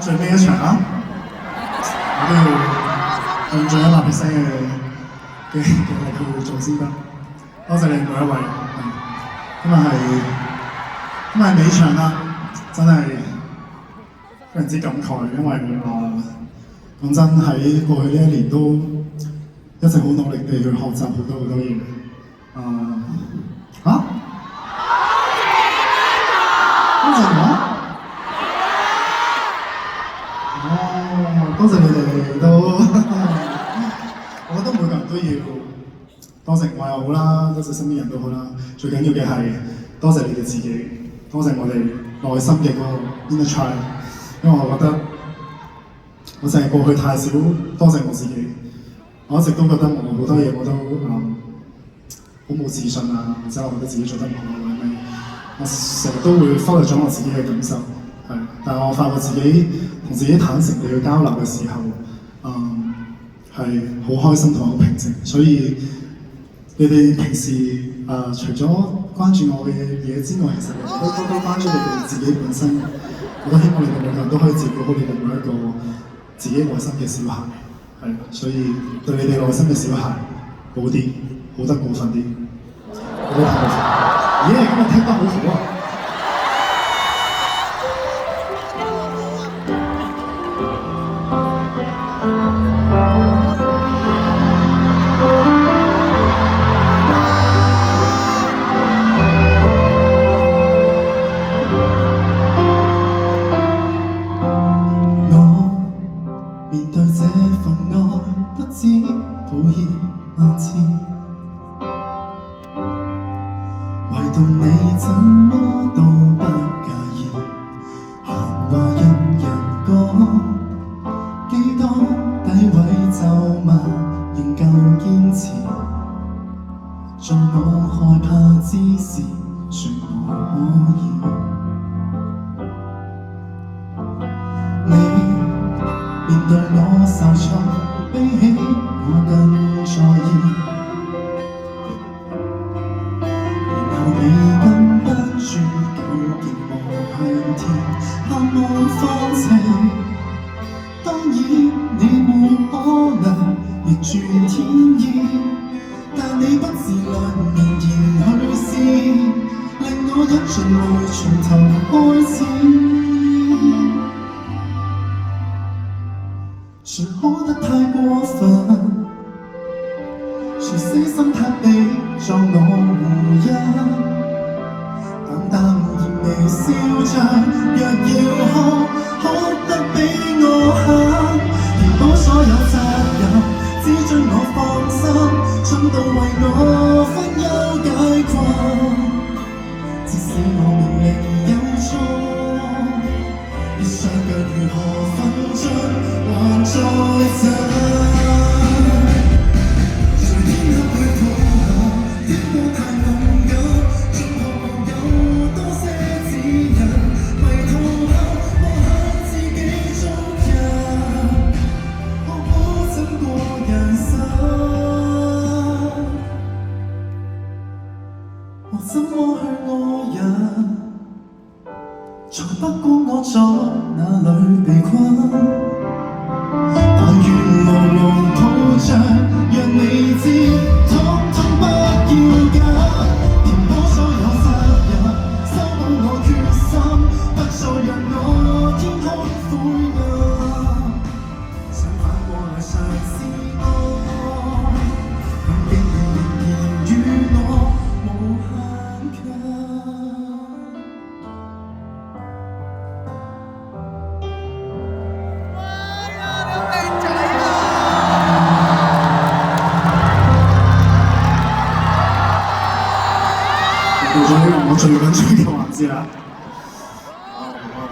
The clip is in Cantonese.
最尾一場啦，我都要用盡100%嘅力去做先得。多謝你每一位，今日係尾場啦，真係非常之感慨，因為講真喺過去呢一年都一直好努力地去學習好多嘢。多謝我。多謝你哋都，我覺得每個人都要多謝我又好啦，多謝身邊人都好啦。最緊要嘅係多謝你哋自己，多謝我哋內心嘅嗰個 inner child， 因為我覺得我淨係過去太少多謝我自己。我一直都覺得我好多嘢我都好冇自信啊，或者我覺得自己做得唔好或者咩，我成日都會忽略咗我自己嘅感受。但係我發覺自己同自己坦誠地去交流嘅時候，係好開心同埋好平靜。所以你哋平時除咗關注我嘅嘢之外，其實都多多關注你哋自己本身。我都希望你哋每個人都可以照顧好你哋每一個自己內心嘅小孩。所以對你哋內心嘅小孩好啲，好得過分啲，好得過分。今日聽得好好啊！到咗呢個我最緊張嘅環節啦〜